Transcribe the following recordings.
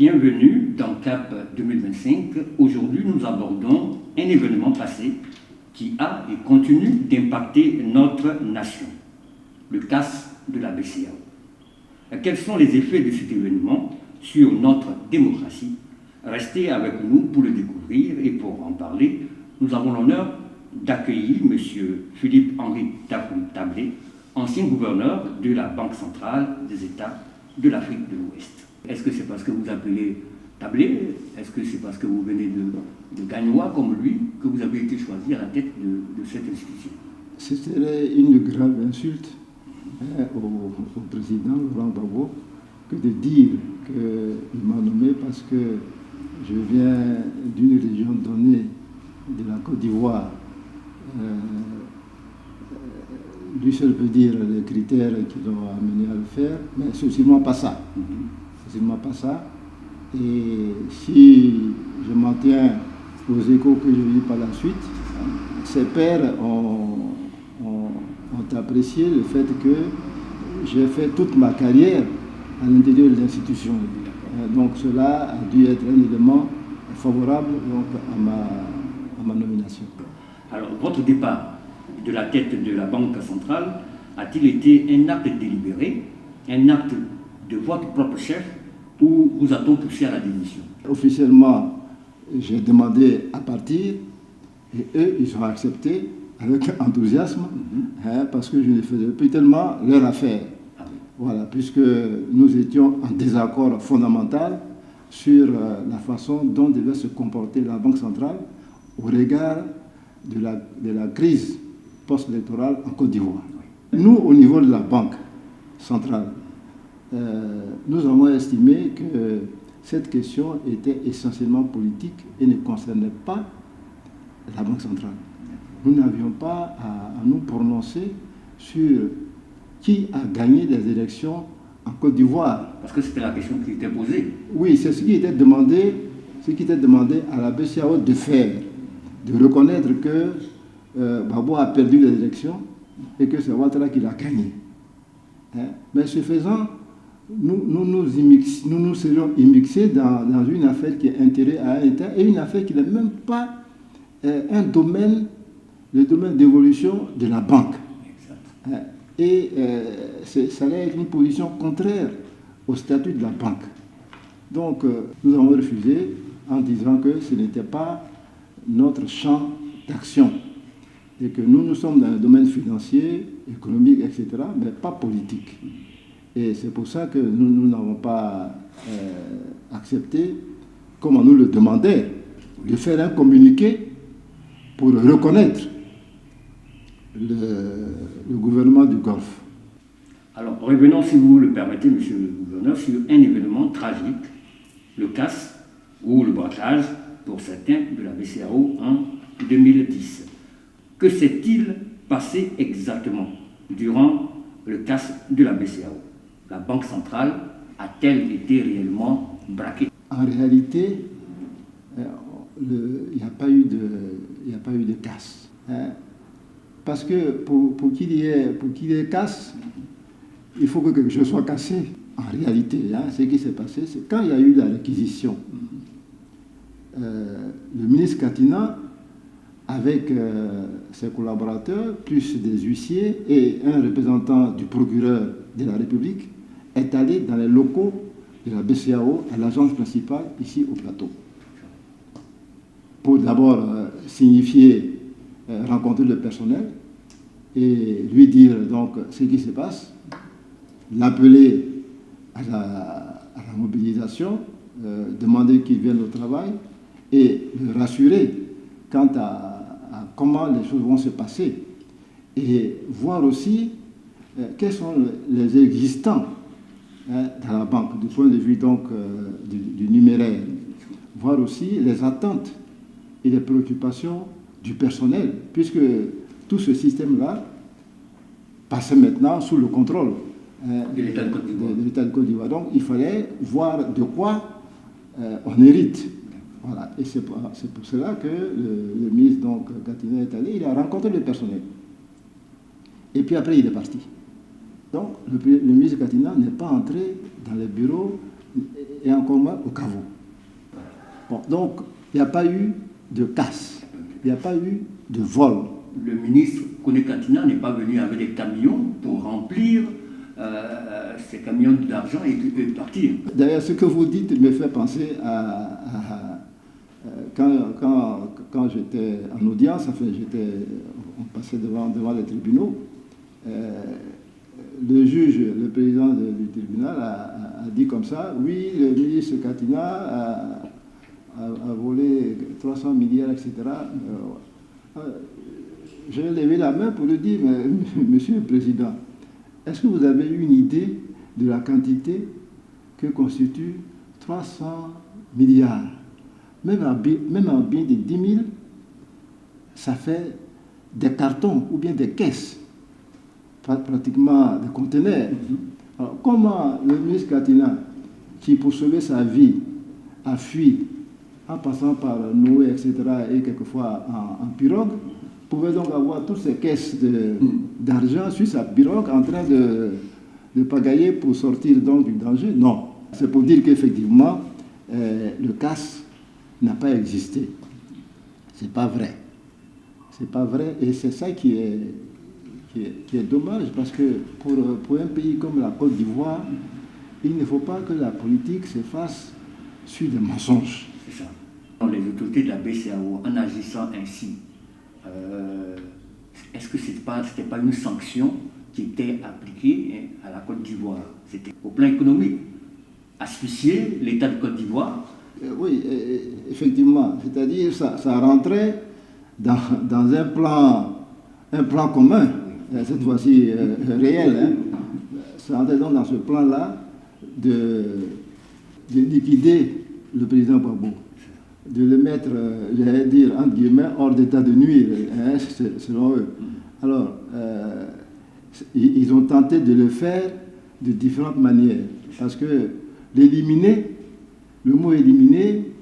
Bienvenue dans CAP 2025. Aujourd'hui, nous abordons un événement passé qui a et continue d'impacter notre nation, le casse de la BCEAO. Quels sont les effets de cet événement sur notre démocratie? Restez avec nous pour le découvrir et pour en parler, nous avons l'honneur d'accueillir M. Philippe-Henri Tablé, ancien gouverneur de la Banque centrale des États de l'Afrique de l'Ouest. Est-ce que c'est parce que vous appelez Tablé? Est-ce que c'est parce que vous venez de Gagnois comme lui que vous avez été choisi à la tête de cette institution? Ce serait une grave insulte au président Laurent Gbagbo que de dire qu'il m'a nommé parce que je viens d'une région donnée de la Côte d'Ivoire. Lui seul peut dire les critères qui l'ont amené à le faire, mais c'est sûrement pas ça. C'est sûrement pas ça. Et si je m'en tiens aux échos que j'ai eus par la suite, ses pairs ont apprécié le fait que j'ai fait toute ma carrière à l'intérieur de l'institution. Donc cela a dû être un élément favorable donc, à ma nomination. Alors, votre départ de la tête de la Banque centrale a-t-il été un acte délibéré, un acte de votre propre chef, ou vous a-t-on poussé à la démission? Officiellement, j'ai demandé à partir et eux, ils ont accepté avec enthousiasme parce que je ne faisais plus tellement leur affaire. Voilà, puisque nous étions en désaccord fondamental sur la façon dont devait se comporter la Banque centrale au regard de la crise post-électorale en Côte d'Ivoire. Nous, au niveau de la Banque centrale, nous avons estimé que cette question était essentiellement politique et ne concernait pas la Banque centrale. Nous n'avions pas à nous prononcer sur qui a gagné les élections en Côte d'Ivoire. Parce que c'était la question qui était posée. Oui, c'est ce qui était demandé à la BCEAO de faire, de reconnaître que Gbagbo a perdu les élections et que c'est Ouattara qui l'a gagné. Mais ce faisant, nous serions immixés dans une affaire qui est intérêt à un État et une affaire qui n'est même pas le domaine d'évolution de la banque. Et ça allait être une position contraire au statut de la banque. Donc nous avons refusé en disant que ce n'était pas notre champ d'action et que nous sommes dans le domaine financier, économique, etc., mais pas politique. Et c'est pour ça que nous n'avons pas accepté, comme on nous le demandait, de faire un communiqué pour reconnaître le gouvernement du Golfe. Alors, revenons, si vous le permettez, monsieur le gouverneur, sur un événement tragique, le casse ou le braquage, pour certains, de la BCEAO en 2010. Que s'est-il passé exactement durant le casse de la BCEAO? La Banque centrale a-t-elle été réellement braquée? En réalité, il n'y a pas eu de casse. Parce que pour qu'il y ait casse, il faut que quelque chose soit cassé. En réalité, ce qui s'est passé, c'est quand il y a eu la réquisition, le ministre Katina, avec ses collaborateurs, plus des huissiers et un représentant du procureur de la République, est allé dans les locaux de la BCEAO, à l'agence principale, ici au plateau, pour d'abord signifier, rencontrer le personnel et lui dire donc ce qui se passe, l'appeler à la mobilisation, demander qu'il vienne au travail et le rassurer quant à comment les choses vont se passer et voir aussi quels sont les existants dans la banque du point de vue donc du numéraire, voir aussi les attentes et les préoccupations du personnel, puisque tout ce système-là passait maintenant sous le contrôle de l'État de Côte d'Ivoire. Donc il fallait voir de quoi on hérite. Voilà. Et c'est pour cela que le ministre donc, Katina est allé, il a rencontré le personnel. Et puis après il est parti. Donc le ministre Katina n'est pas entré dans les bureaux et encore moins au caveau. Bon, donc, il n'y a pas eu de casse, il n'y a pas eu de vol. Le ministre Kone Kantina n'est pas venu avec des camions pour remplir ces camions d'argent et partir. D'ailleurs, ce que vous dites me fait penser quand j'étais en audience, enfin, on passait devant les tribunaux. Le juge, le président du tribunal a dit comme ça, oui, le ministre Kantina a volé 300 milliards, etc. J'ai levé la main pour lui dire, Monsieur le Président, est-ce que vous avez une idée de la quantité que constitue 300 milliards? Même en bien de 10 000, ça fait des cartons ou bien des caisses, pratiquement des conteneurs. Alors, comment le ministre Kantina, qui pour sauver sa vie a fui en passant par Noé, etc., et quelquefois en pirogue, pouvait donc avoir toutes ces caisses d'argent sur sa pirogue en train de pagailler pour sortir donc du danger? Non. C'est pour dire qu'effectivement, le casse n'a pas existé. C'est pas vrai. C'est pas vrai, et c'est ça qui est dommage, parce que pour un pays comme la Côte d'Ivoire, il ne faut pas que la politique se fasse sur des mensonges. C'est ça. Les autorités de la BCEAO, en agissant ainsi, est-ce que ce n'était pas une sanction qui était appliquée à la Côte d'Ivoire? C'était au plan économique. Asphyxier l'État de Côte d'Ivoire. Oui, effectivement. C'est-à-dire ça rentrait dans un plan commun, cette fois-ci réel. Hein. Ça rentrait donc dans ce plan-là de liquider le président Gbagbo, de le mettre, j'allais dire, entre guillemets, hors d'état de nuire, hein, selon eux. Alors, ils ont tenté de le faire de différentes manières, parce que l'éliminer, le mot éliminer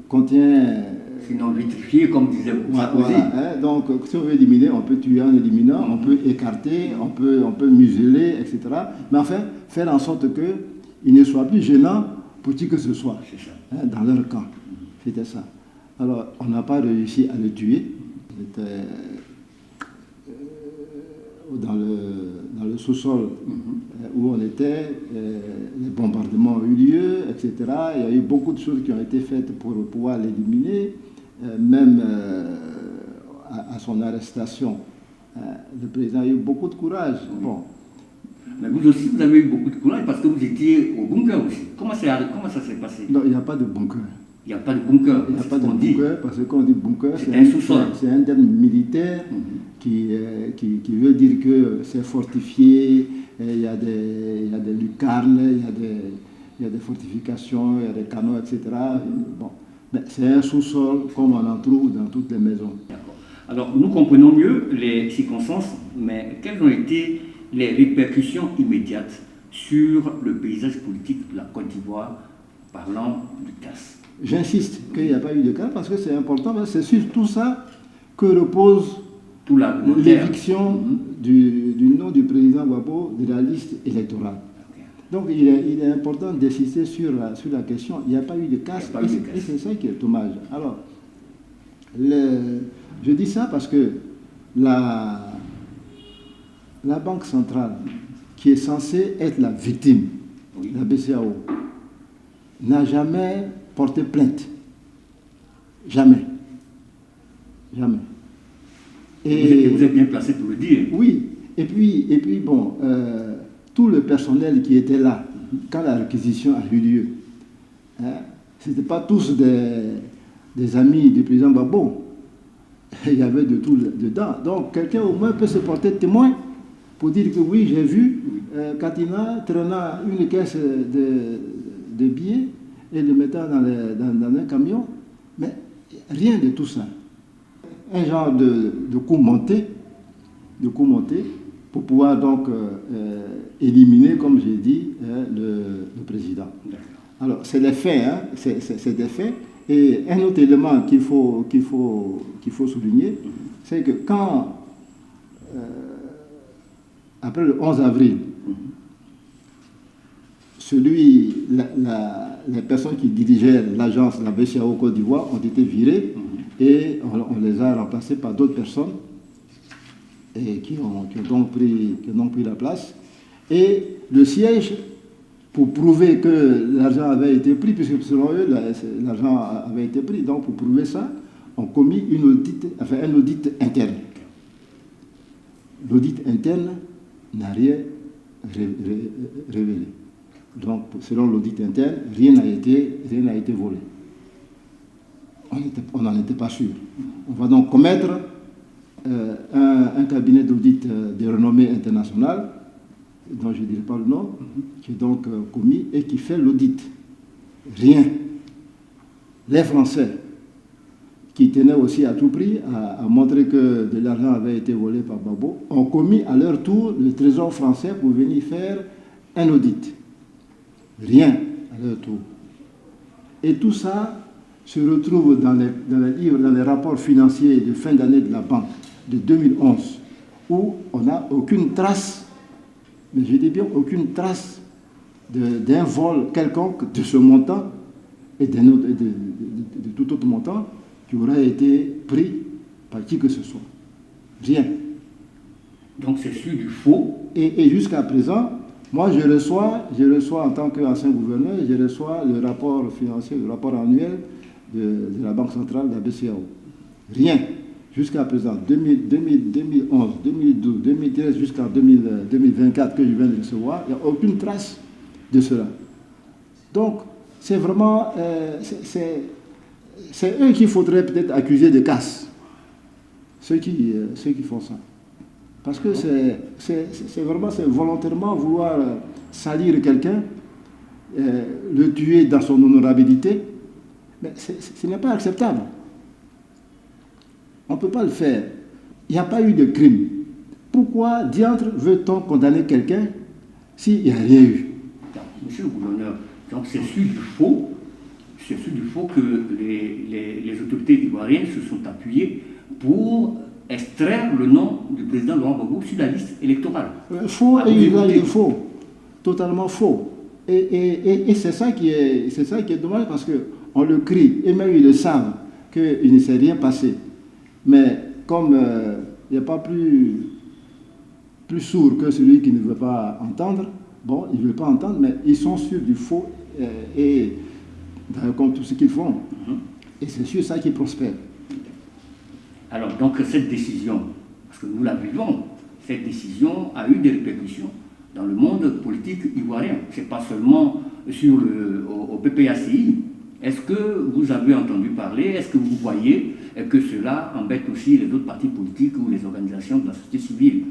contient... Sinon vitrifier, comme disait Sarkozy. Voilà, hein, donc, si on veut éliminer, on peut tuer en éliminant, on peut écarter, on peut museler, etc. Mais enfin, faire en sorte qu'il ne soit plus gênant pour qui que ce soit, hein, dans leur camp. C'était ça. Alors, on n'a pas réussi à le tuer. C'était dans le sous-sol où on était, les bombardements ont eu lieu, etc. Il y a eu beaucoup de choses qui ont été faites pour pouvoir l'éliminer, même à son arrestation. Le président a eu beaucoup de courage. Bon. Mais vous aussi, vous avez eu beaucoup de courage parce que vous étiez au bunker aussi. Comment ça s'est passé? Non, il n'y a pas de bunker. Il n'y a pas de bunker. Il n'y a pas de bunker, parce que quand on dit bunker, c'est un sous-sol. C'est un terme militaire qui veut dire que c'est fortifié, il y a des lucarnes, il y a des fortifications, il y a des canaux, etc. Bon. Mais c'est un sous-sol comme on en trouve dans toutes les maisons. D'accord. Alors, nous comprenons mieux les circonstances, mais quelles ont été les répercussions immédiates sur le paysage politique de la Côte d'Ivoire, parlant du casse? J'insiste qu'il n'y a pas eu de cas parce que c'est important, c'est sur tout ça que repose l'éviction du nom du président Gbagbo de la liste électorale. Donc il est important d'insister sur la question. Il n'y a pas eu de casse et c'est ça qui est dommage. Alors, je dis ça parce que la Banque centrale, qui est censée être la victime, la BCEAO, n'a jamais porté plainte. Jamais. Jamais. Et vous êtes bien placé pour le dire. Oui. Et puis bon, tout le personnel qui était là, quand la réquisition a eu lieu, hein, ce n'étaient pas tous des amis du président Gbagbo. Il y avait de tout dedans. Donc quelqu'un au moins peut se porter témoin pour dire que oui, j'ai vu Kantina traînant une caisse de billets et le mettant dans un camion. Mais rien de tout ça. Un genre de coup monté pour pouvoir donc éliminer, comme j'ai dit, le président. Alors, c'est les faits, hein, c'est des faits. Et un autre élément qu'il faut souligner, c'est que quand, après le 11 avril, les personnes qui dirigeaient l'agence, la BCAO Côte d'Ivoire, ont été virées et on les a remplacées par d'autres personnes et qui ont donc pris la place. Et le siège, pour prouver que l'argent avait été pris, puisque selon eux, l'argent avait été pris, donc pour prouver ça, ont commis un audit interne. L'audit interne n'a rien révélé. Donc, selon l'audit interne, rien n'a été volé. On n'en était pas sûr. On va donc commettre un cabinet d'audit de renommée internationale, dont je ne dirai pas le nom, qui est donc commis et qui fait l'audit. Rien. Les Français, qui tenaient aussi à tout prix à montrer que de l'argent avait été volé par Gbagbo, ont commis à leur tour le Trésor français pour venir faire un audit. Rien à leur tour. Et tout ça se retrouve dans les livres, dans les rapports financiers de fin d'année de la banque de 2011, où on n'a aucune trace, mais je dis bien aucune trace d'un vol quelconque de ce montant et de tout autre montant qui aurait été pris par qui que ce soit. Rien. Donc c'est sûr du faux. Et jusqu'à présent, moi je reçois en tant qu'ancien gouverneur, je reçois le rapport financier, le rapport annuel de la Banque centrale, de la BCAO. Rien. Jusqu'à présent, 2011, 2012, 2013, jusqu'à 2024 que je viens de recevoir, il n'y a aucune trace de cela. Donc, c'est vraiment... c'est eux qu'il faudrait peut-être accuser de casse, ceux qui font ça. Parce que c'est volontairement vouloir salir quelqu'un, le tuer dans son honorabilité, mais ce n'est pas acceptable. On ne peut pas le faire. Il n'y a pas eu de crime. Pourquoi, diantre, veut-on condamner quelqu'un s'il n'y a rien eu? Monsieur le gouverneur, donc c'est sûr du faux. C'est sûr du faux que les autorités ivoiriennes se sont appuyées pour extraire le nom du président Laurent Gbagbo sur la liste électorale. Faux et usage de faux. Totalement faux. Et c'est ça qui est dommage parce qu'on le crie, et même ils le savent qu'il ne s'est rien passé. Mais comme il n'y a pas plus sourd que celui qui ne veut pas entendre, bon, ils ne veulent pas entendre, mais ils sont sûrs du faux et comme tout ce qu'ils font. Et c'est sur ça qu'ils prospèrent. Alors, donc, cette décision, parce que nous la vivons, cette décision a eu des répercussions dans le monde politique ivoirien. Ce n'est pas seulement au PPACI. Est-ce que vous avez entendu parler, est-ce que vous voyez que cela embête aussi les autres partis politiques ou les organisations de la société civile?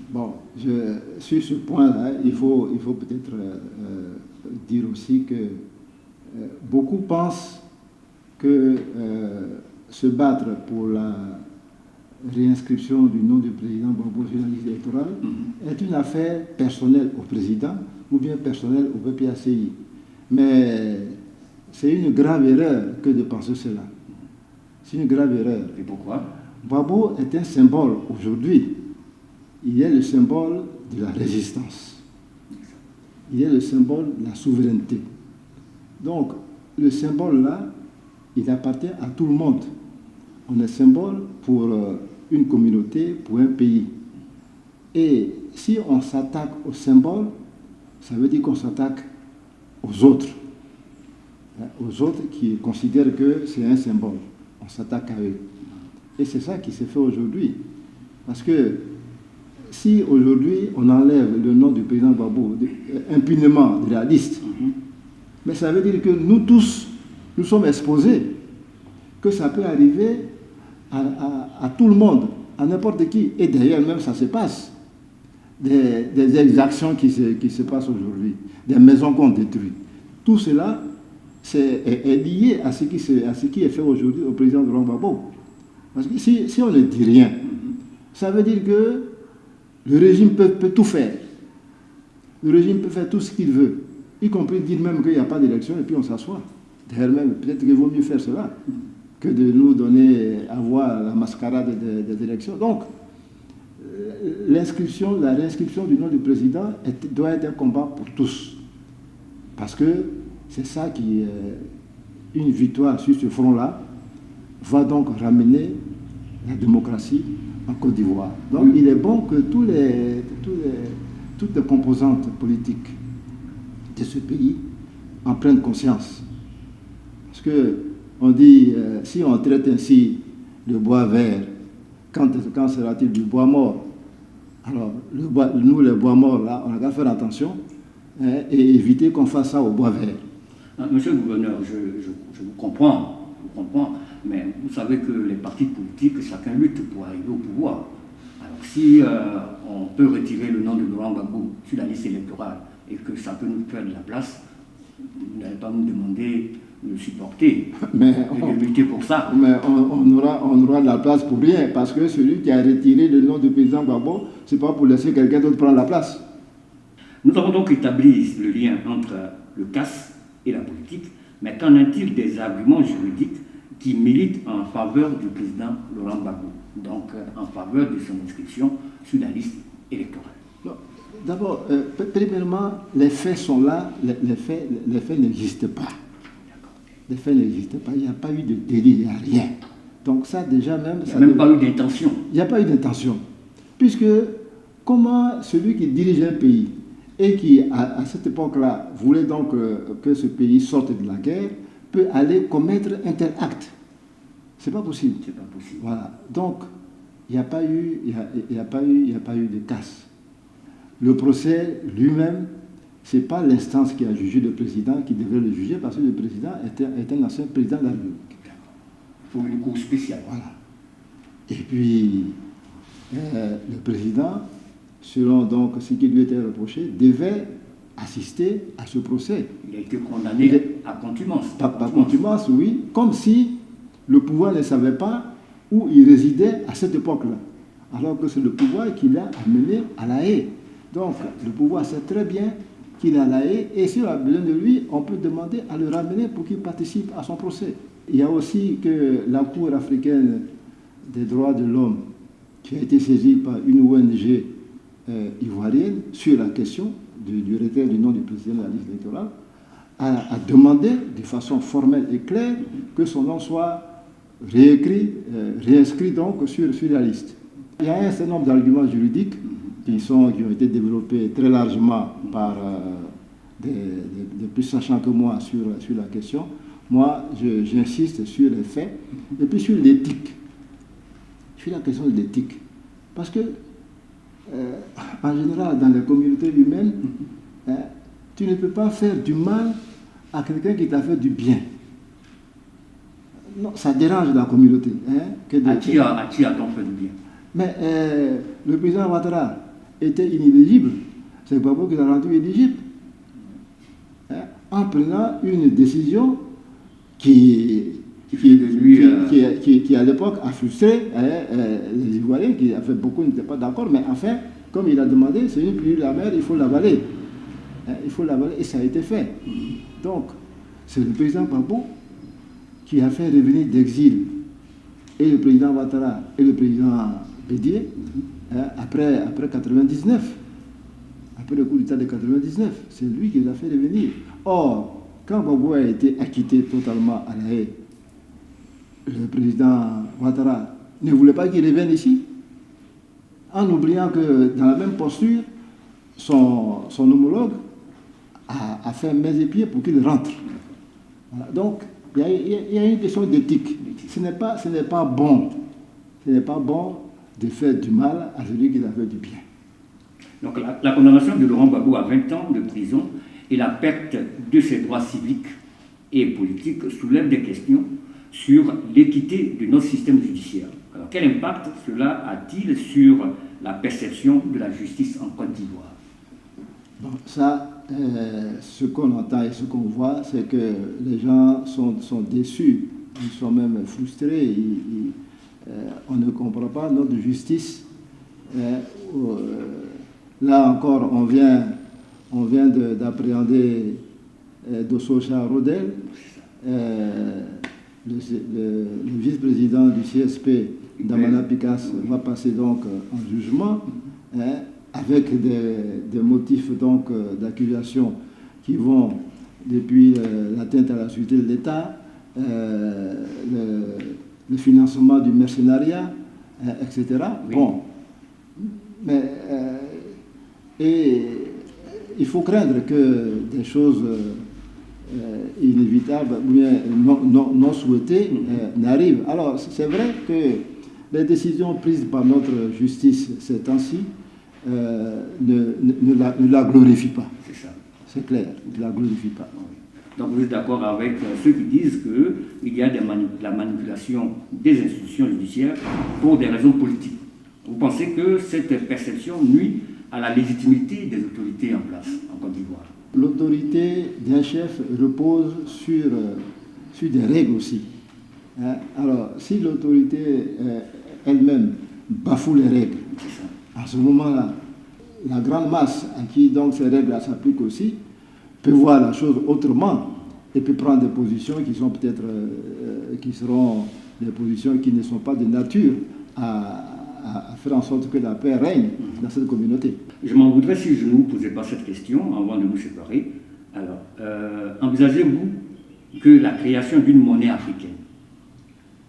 Bon, sur ce point-là, il faut peut-être dire aussi que beaucoup pensent que se battre pour la réinscription du nom du président Gbagbo sur la liste électorale est une affaire personnelle au président ou bien personnelle au PPACI. Mais c'est une grave erreur que de penser cela. C'est une grave erreur. Et pourquoi? Gbagbo est un symbole aujourd'hui. Il est le symbole de la résistance. Il est le symbole de la souveraineté. Donc, le symbole-là, il appartient à tout le monde. On est symbole pour une communauté, pour un pays. Et si on s'attaque au symbole, ça veut dire qu'on s'attaque aux autres. Aux autres qui considèrent que c'est un symbole. On s'attaque à eux. Et c'est ça qui s'est fait aujourd'hui. Parce que si aujourd'hui on enlève le nom du président Gbagbo impunément de la liste, mais ça veut dire que nous tous, nous sommes exposés, que ça peut arriver à tout le monde, à n'importe qui. Et d'ailleurs même ça se passe. Des exactions qui se passent aujourd'hui, des maisons qu'on détruit. Tout cela est lié à ce qui est fait aujourd'hui au président Laurent Gbagbo. Parce que si on ne dit rien, ça veut dire que le régime peut tout faire. Le régime peut faire tout ce qu'il veut, y compris dire même qu'il n'y a pas d'élection et puis on s'assoit. D'ailleurs même, peut-être qu'il vaut mieux faire cela que de nous donner à voir la mascarade des élections. Donc, la réinscription du nom du président doit être un combat pour tous. Parce que c'est ça qui, une victoire sur ce front-là, va donc ramener la démocratie en Côte d'Ivoire. Donc il est bon que toutes les composantes politiques de ce pays en prennent conscience. Parce que on dit, si on traite ainsi le bois vert, quand sera-t-il du bois mort? Alors, nous, les bois morts, là, on a qu'à faire attention et éviter qu'on fasse ça au bois vert. Monsieur le gouverneur, je vous comprends, mais vous savez que les partis politiques, chacun lutte pour arriver au pouvoir. Alors, si on peut retirer le nom de Laurent Gbagbo sur la liste électorale et que ça peut nous faire de la place, vous n'allez pas nous demander de le supporter et de lutter pour ça. Mais on aura de la place pour rien, parce que celui qui a retiré le nom du président Gbagbo, c'est pas pour laisser quelqu'un d'autre prendre la place. Nous avons donc établi le lien entre le CAS et la politique, mais qu'en est-il des arguments juridiques qui militent en faveur du président Laurent Gbagbo, donc en faveur de son inscription sur la liste électorale? D'abord, premièrement, les faits sont là, les faits n'existent pas. Les faits n'existent pas, il n'y a pas eu de délit, il n'y a rien. Donc ça déjà même... Il n'y a même pas eu d'intention. Il n'y a pas eu d'intention. Puisque comment celui qui dirige un pays et qui, à cette époque-là, voulait donc que ce pays sorte de la guerre, peut aller commettre un tel acte? C'est pas possible. C'est pas possible. Voilà. Donc, il n'y a pas eu de casse. Le procès lui-même, ce n'est pas l'instance qui a jugé le président qui devrait le juger, parce que le président est un ancien président de la République. Il faut une cour spéciale. Voilà. Et puis, le président, selon donc ce qui lui était reproché, devait assister à ce procès. Il a été condamné à contumace. Par contumace, oui, comme si le pouvoir ne savait pas où il résidait à cette époque-là. Alors que c'est le pouvoir qui l'a amené à La Haye. Donc, le pouvoir sait très bien qu'il est à La Haye, et si on a besoin de lui, on peut demander à le ramener pour qu'il participe à son procès. Il y a aussi que la Cour africaine des droits de l'homme, qui a été saisie par une ONG ivoirienne sur la question du retrait du nom du président de la liste électorale, a demandé de façon formelle et claire que son nom soit réinscrit donc sur la liste. Il y a un certain nombre d'arguments juridiques qui ont été développés très largement par des plus sachants que moi sur la question. Moi, j'insiste sur les faits et puis sur l'éthique. Sur la question de l'éthique. Parce que, en général, dans les communautés humaines, tu ne peux pas faire du mal à quelqu'un qui t'a fait du bien. Non, ça dérange la communauté. À qui a-t-on fait du bien? Mais le président Ouattara était inéligible. C'est Gbagbo qui l'a rendu éligible. En prenant une décision qui à l'époque a frustré les Ivoiriens, qui a fait beaucoup n'étaient pas d'accord, mais enfin, comme il a demandé, c'est une pluie de la mer, il faut l'avaler. Il faut l'avaler, et ça a été fait. Donc, c'est le président Gbagbo qui a fait revenir d'exil et le président Ouattara et le président Bédié après 99, après le coup d'État de 99. C'est lui qui les a fait revenir. Or, quand Gbagbo a été acquitté totalement à La Haye, le président Ouattara ne voulait pas qu'il revienne ici, en oubliant que dans la même posture, son homologue a fait main et pieds pour qu'il rentre. Voilà. Donc, il y a une question d'éthique. Ce n'est pas bon de faire du mal à celui qui a fait du bien. Donc la condamnation de Laurent Gbagbo à 20 ans de prison et la perte de ses droits civiques et politiques soulèvent des questions sur l'équité de notre système judiciaire. Alors quel impact cela a-t-il sur la perception de la justice en Côte d'Ivoire? Bon, ça, ce qu'on entend et ce qu'on voit, c'est que les gens sont déçus, ils sont même frustrés, on ne comprend pas notre justice. Là encore, on vient d'appréhender Dossocha Rodel, le vice-président du CSP Damana Picasse va passer donc en jugement, hein, avec des motifs donc d'accusation qui vont depuis l'atteinte à la sécurité de l'État, le financement du mercenariat, etc. Oui. Bon, mais et il faut craindre que des choses inévitables ou bien non souhaitées n'arrivent. Alors, c'est vrai que les décisions prises par notre justice ces temps-ci ne la glorifient pas. C'est ça. C'est clair, ne la glorifient pas. Donc vous êtes d'accord avec ceux qui disent qu'il y a la manipulation des institutions judiciaires pour des raisons politiques. Vous pensez que cette perception nuit à la légitimité des autorités en place en Côte d'Ivoire? L'autorité d'un chef repose sur des règles aussi. Hein? Alors, si l'autorité elle-même bafoue les règles, à ce moment-là, la grande masse à qui donc ces règles s'appliquent aussi peut voir la chose autrement et peut prendre des positions qui sont peut-être qui seront des positions qui ne sont pas de nature à faire en sorte que la paix règne dans cette communauté. Je m'en voudrais si je ne vous posais pas cette question avant de nous séparer. Alors, envisagez-vous que la création d'une monnaie africaine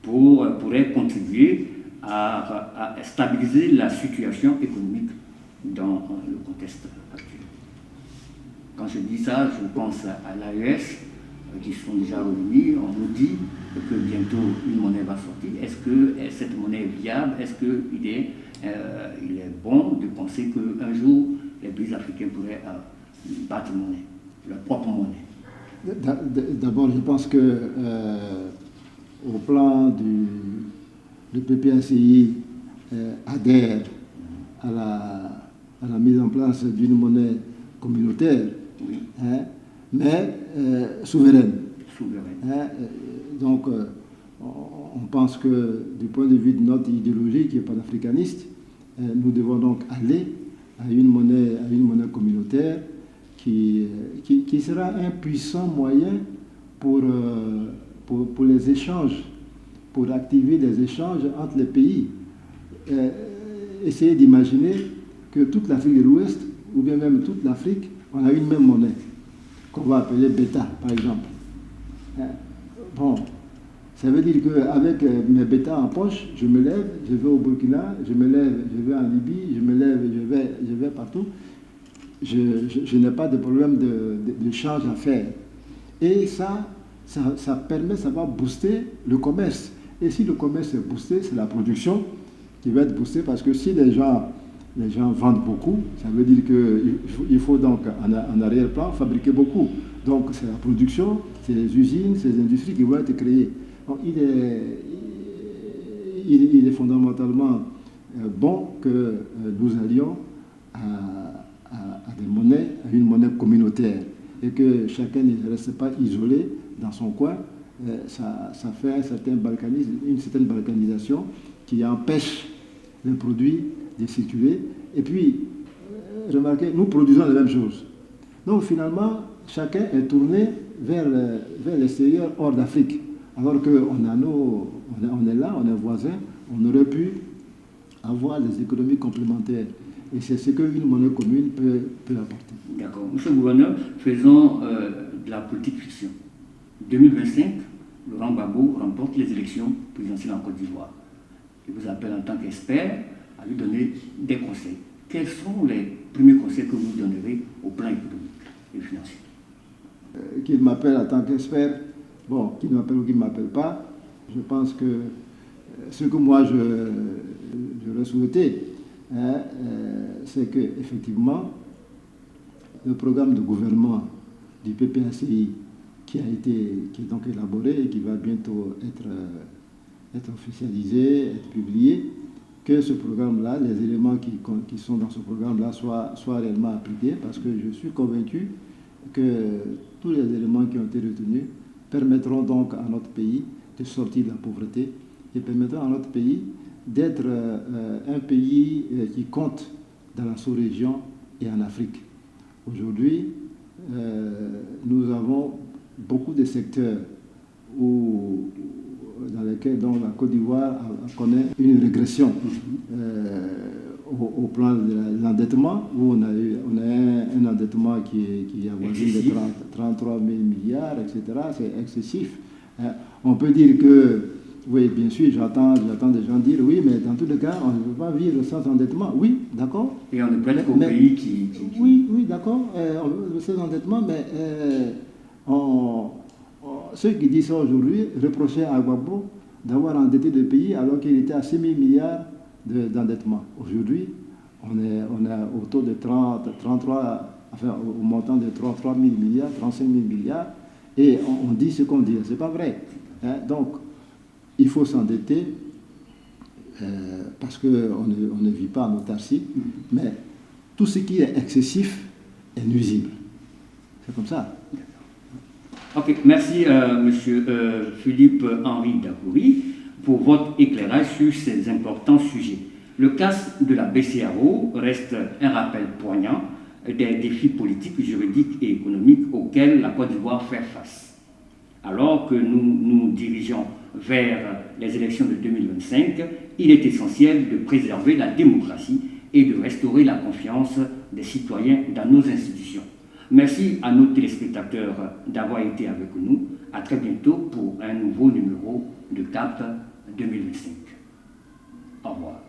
pourrait contribuer à stabiliser la situation économique dans le contexte actuel? Quand je dis ça, je pense à l'AES, qui sont déjà réunis. On nous dit que bientôt une monnaie va sortir. Est-ce que cette monnaie est viable? Est-ce qu'il est bon de penser qu'un jour, les pays africains pourraient battre monnaie, leur propre monnaie? D'abord, je pense que au plan le PPACI adhère à la mise en place d'une monnaie communautaire, oui. Hein, mais souveraine. Hein, donc, on pense que du point de vue de notre idéologie qui est panafricaniste, nous devons donc aller à une monnaie communautaire qui sera un puissant moyen pour les échanges, pour activer des échanges entre les pays. Essayez d'imaginer que toute l'Afrique de l'Ouest, ou bien même toute l'Afrique, on a une même monnaie, qu'on va appeler bêta, par exemple. Bon, ça veut dire qu'avec mes bêtas en poche, je me lève, je vais au Burkina, je me lève, je vais en Libye, je me lève, je vais partout. Je n'ai pas de problème de change à faire. Et ça permet, ça va booster le commerce. Et si le commerce est boosté, c'est la production qui va être boostée, parce que si les gens vendent beaucoup, ça veut dire qu'il faut donc en arrière-plan fabriquer beaucoup. Donc c'est la production, c'est les usines, c'est les industries qui vont être créées. Donc il est fondamentalement bon que nous allions à des monnaies, à une monnaie communautaire, et que chacun ne reste pas isolé dans son coin. Ça fait une certaine balkanisation qui empêche les produits de circuler. Et puis, remarquez, nous produisons les mêmes choses. Donc finalement, chacun est tourné vers l'extérieur, hors d'Afrique. Alors qu'on on est là, on est voisins, on aurait pu avoir des économies complémentaires. Et c'est ce qu'une monnaie commune peut apporter. D'accord. Monsieur le gouverneur, faisons de la politique fiction. 2025, Laurent Gbagbo remporte les élections présidentielles en Côte d'Ivoire. Je vous appelle en tant qu'expert à lui donner des conseils. Quels sont les premiers conseils que vous donnerez au plan économique et financier? Qu'il m'appelle en tant qu'expert, bon, qu'il m'appelle ou qu'il ne m'appelle pas, je pense que ce que moi j'aurais souhaité, c'est qu'effectivement, le programme de gouvernement du PPACI qui est donc élaboré et qui va bientôt être officialisé, être publié, que ce programme-là, les éléments qui sont dans ce programme-là soient réellement appliqués, parce que je suis convaincu que tous les éléments qui ont été retenus permettront donc à notre pays de sortir de la pauvreté et permettront à notre pays d'être un pays qui compte dans la sous-région et en Afrique. Aujourd'hui, nous avons beaucoup de secteurs où dans lesquels donc, la Côte d'Ivoire connaît une régression au plan de l'endettement, où on a un endettement qui avoisine les 33 000 milliards, etc. C'est excessif. On peut dire que, oui, bien sûr, j'entends des gens dire, oui, mais dans tous les cas, on ne peut pas vivre sans endettement. Oui, d'accord. Et on est presque au pays qui... Oui, d'accord, on veut vivre sans endettement, mais ceux qui disent ça aujourd'hui reprochaient à Gbagbo d'avoir endetté le pays alors qu'il était à 6 000 milliards d'endettement. Aujourd'hui, on est au taux de 33, enfin au montant de 33 000 milliards, 35 000 milliards, et on dit ce qu'on dit. C'est pas vrai. Donc, il faut s'endetter parce qu'on ne vit pas en autarcie, mais tout ce qui est excessif est nuisible. C'est comme ça. Ok, merci Monsieur Philippe-Henri Dacoury pour votre éclairage sur ces importants sujets. Le cas de la BCEAO reste un rappel poignant des défis politiques, juridiques et économiques auxquels la Côte d'Ivoire fait face. Alors que nous nous dirigeons vers les élections de 2025, il est essentiel de préserver la démocratie et de restaurer la confiance des citoyens dans nos institutions. Merci à nos téléspectateurs d'avoir été avec nous. À très bientôt pour un nouveau numéro de CAP 2025. Au revoir.